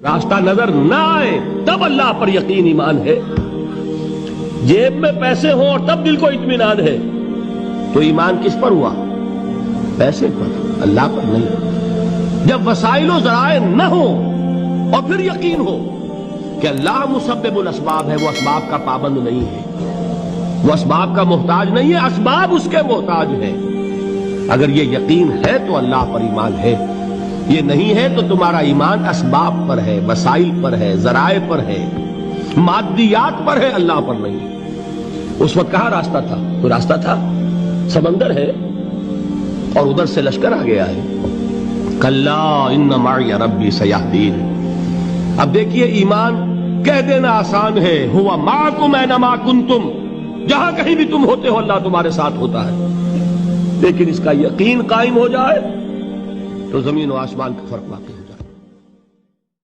راستہ نظر نہ آئے تب اللہ پر یقین ایمان ہے. جیب میں پیسے ہوں اور تب دل کو اطمینان ہے تو ایمان کس پر ہوا؟ پیسے پر، اللہ پر نہیں. جب وسائل و ذرائع نہ ہوں اور پھر یقین ہو کہ اللہ مسبب الاسباب ہے، وہ اسباب کا پابند نہیں ہے، وہ اسباب کا محتاج نہیں ہے، اسباب اس کے محتاج ہیں. اگر یہ یقین ہے تو اللہ پر ایمان ہے، یہ نہیں ہے تو تمہارا ایمان اسباب پر ہے، وسائل پر ہے، ذرائع پر ہے، مادیات پر ہے، اللہ پر نہیں. اس وقت کہاں راستہ تھا؟ کوئی راستہ تھا؟ سمندر ہے اور ادھر سے لشکر آ گیا ہے. کلا ان معی ربی سیہدین. اب دیکھیے ایمان کہہ دینا آسان ہے، ہوا معکم اینما کنتم، جہاں کہیں بھی تم ہوتے ہو اللہ تمہارے ساتھ ہوتا ہے. لیکن اس کا یقین قائم ہو جائے تو زمین و آسمان کا فرق واقع ہے.